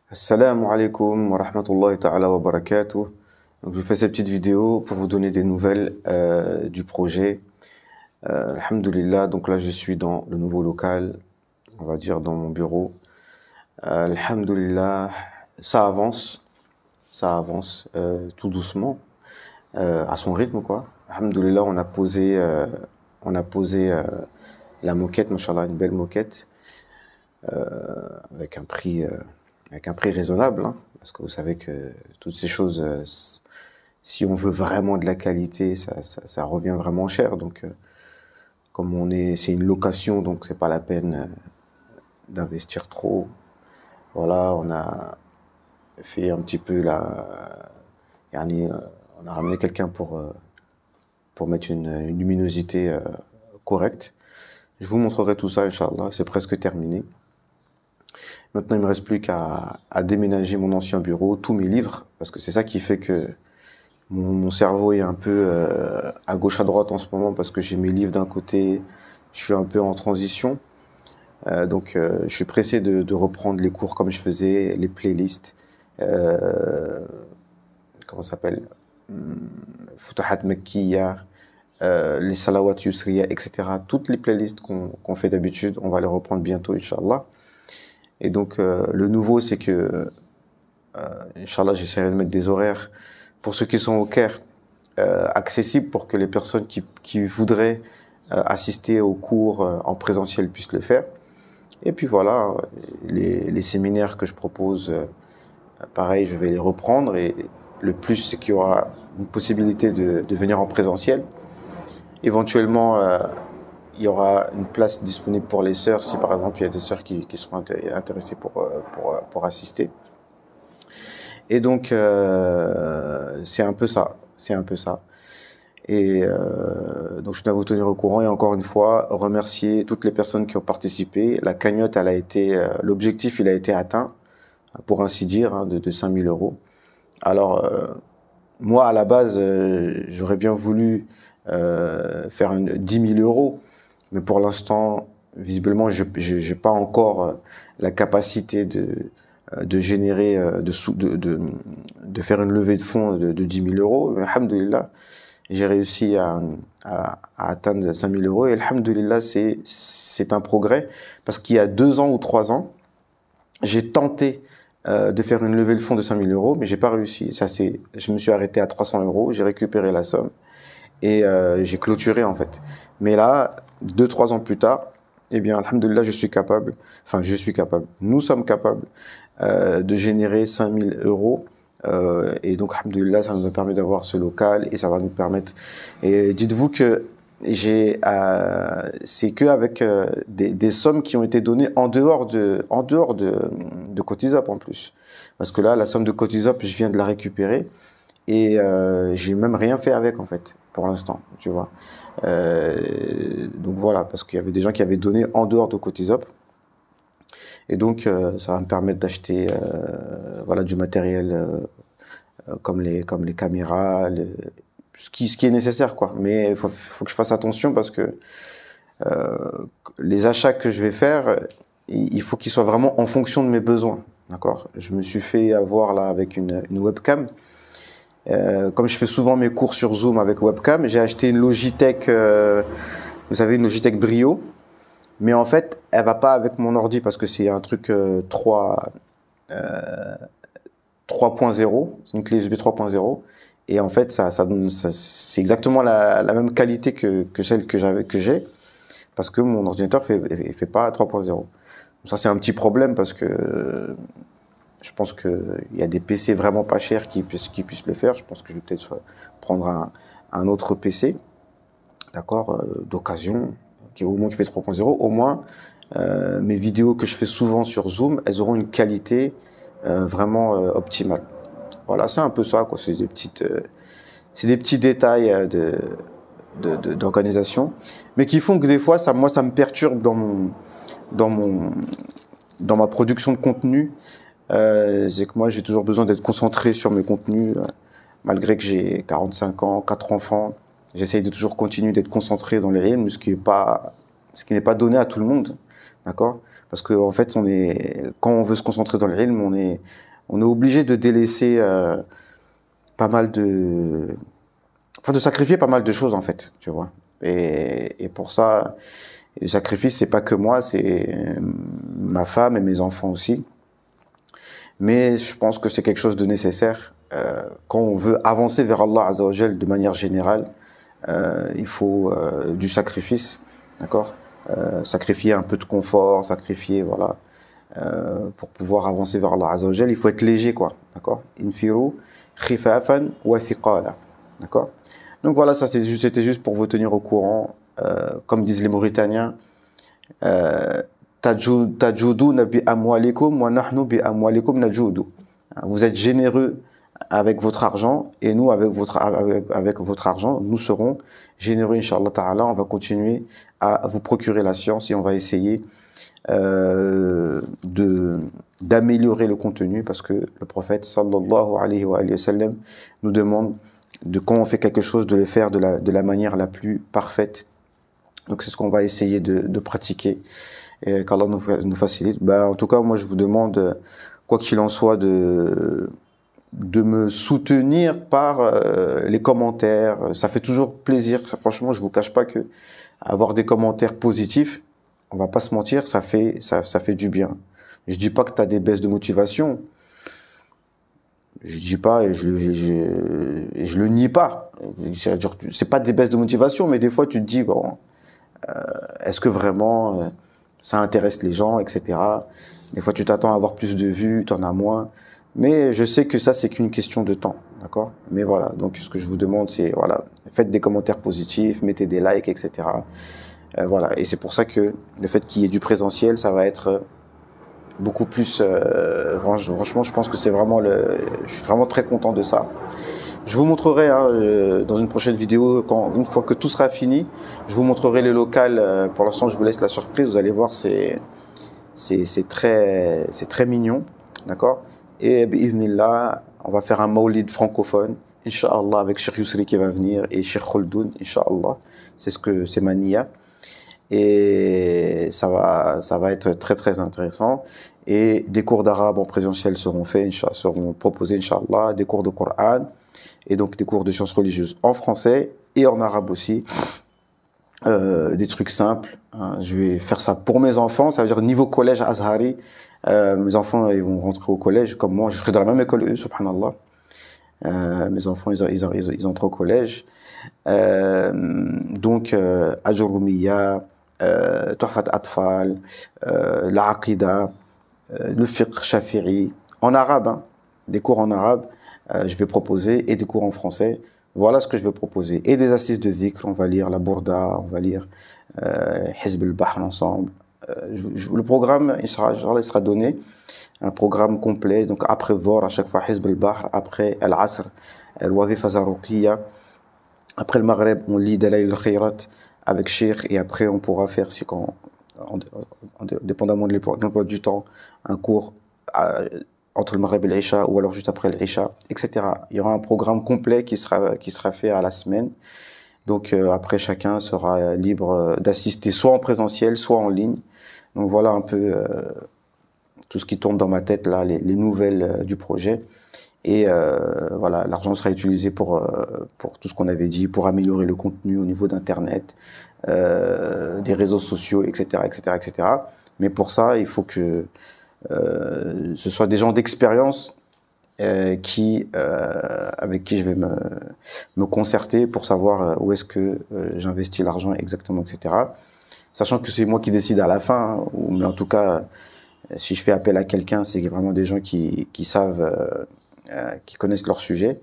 Assalamu alaikum wa rahmatullahi ta'ala wa barakatuh. Donc, je vous fais cette petite vidéo pour vous donner des nouvelles du projet. Alhamdulillah, donc là je suis dans le nouveau local, on va dire dans mon bureau. Alhamdulillah, ça avance tout doucement, à son rythme quoi. Alhamdulillah, on a posé la moquette, machallah, une belle moquette, avec un prix raisonnable, hein, parce que vous savez que toutes ces choses, si on veut vraiment de la qualité, ça revient vraiment cher. Donc, c'est une location, donc c'est pas la peine d'investir trop. Voilà, on a fait un petit peu on a ramené quelqu'un pour mettre une luminosité correcte. Je vous montrerai tout ça, Inch'Allah, c'est presque terminé. Maintenant, il me reste plus qu'à déménager mon ancien bureau, tous mes livres, parce que c'est ça qui fait que mon cerveau est un peu à gauche à droite en ce moment, parce que j'ai mes livres d'un côté, je suis un peu en transition. Donc, je suis pressé de reprendre les cours comme je faisais, les playlists, comment ça s'appelle, Futuhat Makkiya, les Salawat Yusriya, etc. Toutes les playlists qu'on fait d'habitude, on va les reprendre bientôt, Inch'Allah. Et donc, le nouveau, c'est que, Inch'Allah, j'essaierai de mettre des horaires pour ceux qui sont au Caire, accessibles pour que les personnes qui voudraient assister aux cours en présentiel puissent le faire. Et puis voilà, les séminaires que je propose, pareil, je vais les reprendre. Et le plus, c'est qu'il y aura une possibilité de venir en présentiel. Éventuellement, il y aura une place disponible pour les sœurs, si par exemple il y a des sœurs qui seront intéressées pour assister. Et donc, c'est un peu ça. Et donc, je dois vous tenir au courant et encore une fois, remercier toutes les personnes qui ont participé. La cagnotte, l'objectif, il a été atteint, pour ainsi dire, hein, de 5 000 euros. Alors, moi, à la base, j'aurais bien voulu faire 10 000 euros. Mais pour l'instant, visiblement, j'ai pas encore la capacité de générer, de faire une levée de fonds de 10 000 euros. Mais alhamdoulilah, j'ai réussi à atteindre 5 000 euros. Et alhamdoulilah, c'est un progrès. Parce qu'il y a 2 ans ou 3 ans, j'ai tenté de faire une levée de fonds de 5 000 euros, mais j'ai pas réussi. Je me suis arrêté à 300 euros, j'ai récupéré la somme. Et j'ai clôturé en fait. Mais là, 2-3 ans plus tard, eh bien, alhamdoulilah, nous sommes capables de générer 5 000 euros. Et donc, alhamdoulilah, ça nous a permis d'avoir ce local et ça va nous permettre. Et dites-vous que c'est que avec des sommes qui ont été données en dehors de Cotisop en plus. Parce que là, la somme de Cotisop, je viens de la récupérer. Et j'ai même rien fait avec en fait pour l'instant, tu vois. Donc voilà, parce qu'il y avait des gens qui avaient donné en dehors de Cotisop. Et donc ça va me permettre d'acheter voilà du matériel comme les caméras, ce qui est nécessaire quoi. Mais il faut que je fasse attention parce que les achats que je vais faire, il faut qu'ils soient vraiment en fonction de mes besoins, d'accord. Je me suis fait avoir là avec une webcam. Comme je fais souvent mes cours sur Zoom avec webcam, j'ai acheté une Logitech, vous savez, une Logitech Brio, mais en fait, elle va pas avec mon ordi parce que c'est un truc 3.0, c'est une clé USB 3.0, et en fait, c'est exactement la même qualité que celle que j'ai, parce que mon ordinateur fait pas 3.0. Donc ça, c'est un petit problème parce que je pense qu'il y a des PC vraiment pas chers qui puissent le faire. Je pense que je vais peut-être prendre un autre PC, d'accord, d'occasion, qui fait 3.0. Au moins, mes vidéos que je fais souvent sur Zoom, elles auront une qualité vraiment optimale. Voilà, c'est un peu ça, quoi. C'est des petits détails d'organisation, mais qui font que des fois, ça me perturbe dans ma production de contenu. C'est que moi j'ai toujours besoin d'être concentré sur mes contenus, malgré que j'ai 45 ans, 4 enfants, j'essaye de toujours continuer d'être concentré dans les rythmes, ce qui n'est pas donné à tout le monde, d'accord? Parce que en fait, quand on veut se concentrer dans l'ilm, on est obligé de délaisser pas mal de sacrifier pas mal de choses en fait, tu vois. Et pour ça, le sacrifice, c'est pas que moi, c'est ma femme et mes enfants aussi. Mais je pense que c'est quelque chose de nécessaire. Quand on veut avancer vers Allah Azza wa Jal de manière générale, il faut du sacrifice, d'accord? Sacrifier un peu de confort, sacrifier, voilà, pour pouvoir avancer vers Allah Azza wa Jal, il faut être léger, quoi, d'accord? Infiru khifafan wa thiqala, d'accord? Donc voilà, ça c'était juste pour vous tenir au courant. Comme disent les Mauritaniens, tajuduna bi amwalikum wa nahnu bi amwalikum najudu. Vous êtes généreux avec votre argent et nous avec votre argent nous serons généreux inshallah ta'ala. On va continuer à vous procurer la science et on va essayer d'améliorer le contenu, parce que le prophète sallallahu alayhi wa sallam nous demande de, quand on fait quelque chose, de le faire de la manière la plus parfaite. Donc c'est ce qu'on va essayer de pratiquer, et qu'Allah nous facilite. En tout cas, moi je vous demande, quoi qu'il en soit, de me soutenir par les commentaires. Ça fait toujours plaisir. Franchement, je vous cache pas que avoir des commentaires positifs, on va pas se mentir, ça fait du bien. Je dis pas que tu as des baisses de motivation. Je dis pas, et je le nie pas. C'est pas des baisses de motivation, mais des fois tu te dis, bon, est-ce que vraiment ça intéresse les gens, etc. Des fois tu t'attends à avoir plus de vues, tu en as moins. Mais je sais que ça, c'est qu'une question de temps, d'accord? Mais voilà, donc ce que je vous demande, c'est, voilà, faites des commentaires positifs, mettez des likes, etc. Voilà, et c'est pour ça que le fait qu'il y ait du présentiel, ça va être beaucoup plus... franchement, je pense que c'est vraiment je suis vraiment très content de ça. Je vous montrerai dans une prochaine vidéo, une fois que tout sera fini, je vous montrerai les locales. Pour l'instant, je vous laisse la surprise. Vous allez voir, c'est très mignon, d'accord? Et bi'iznillah, on va faire un maulid francophone, Inch'Allah, avec Cheikh Yousri qui va venir et Cheikh Kholdoun, Inch'Allah. C'est ma niya. Et ça va être très très intéressant. Et des cours d'arabe en présentiel seront proposés, Inch'Allah, des cours de Coran, et donc des cours de sciences religieuses en français et en arabe aussi. Des trucs simples, hein. Je vais faire ça pour mes enfants, ça veut dire niveau collège Azhari. Mes enfants, ils vont rentrer au collège comme moi, je serai dans la même école eux, subhanallah. Mes enfants, ils entrent au collège. Donc Ajurumiyya, Tuhfat Atfal, la Aqida, le fiqh shafi'i, en arabe, hein, des cours en arabe, je vais proposer, et des cours en français. Voilà ce que je vais proposer. Et des assises de dhikr, on va lire la Bourda, on va lire Hizb al-Bahr ensemble. Le programme, il sera donné, un programme complet. Donc après Dhor, à chaque fois Hizb al-Bahr, après Al-Asr, Al-Wazifa Zaroukiya, après le Maghreb, on lit Dalaïl al-Khayrat avec Cheikh, et après on pourra faire, dépendamment de l'emploi du temps, un cours entre le Maghreb et l'Isha, ou alors juste après l'Isha, etc. Il y aura un programme complet qui sera fait à la semaine. Donc après, chacun sera libre d'assister soit en présentiel, soit en ligne. Donc voilà un peu tout ce qui tourne dans ma tête là, les nouvelles du projet. Et voilà, l'argent sera utilisé pour tout ce qu'on avait dit, pour améliorer le contenu au niveau d'Internet, des réseaux sociaux, etc., etc., etc. Mais pour ça, il faut que ce soit des gens d'expérience avec qui je vais me concerter pour savoir où est-ce que j'investis l'argent exactement, etc. Sachant que c'est moi qui décide à la fin, hein, mais en tout cas, si je fais appel à quelqu'un, c'est vraiment des gens qui savent, qui connaissent leur sujet.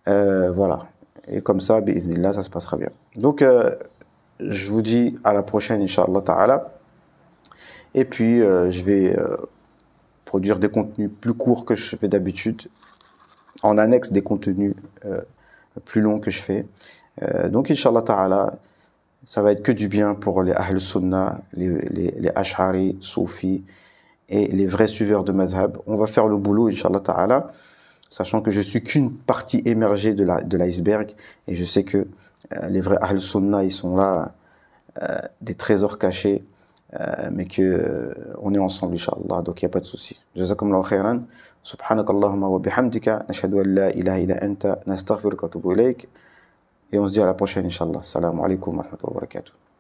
Voilà. Et comme ça, bi'iznillah, ça se passera bien. Donc, je vous dis à la prochaine, Inch'Allah Ta'ala. Et puis, je vais produire des contenus plus courts que je fais d'habitude, en annexe des contenus plus longs que je fais. Donc, Inch'Allah Ta'ala, ça va être que du bien pour les Ahl Sunnah, les Ash'ari, Soufis et les vrais suiveurs de Madhab. On va faire le boulot, Inch'Allah Ta'ala, sachant que je suis qu'une partie émergée de l'iceberg, et je sais que les vrais Ahl Sunnah, ils sont là, des trésors cachés, mais que on est ensemble, Inch'Allah, donc il n'y a pas de souci. Jazakumullahu khairan. Subhanakallahumma wa bihamdika. Nashhadu an la ilaha illa anta. Nastaghfiruka wa atubu ilayk. Et on se dit à la prochaine, Inch'Allah. Salam alaikum wa rahmatullahi wa barakatuh.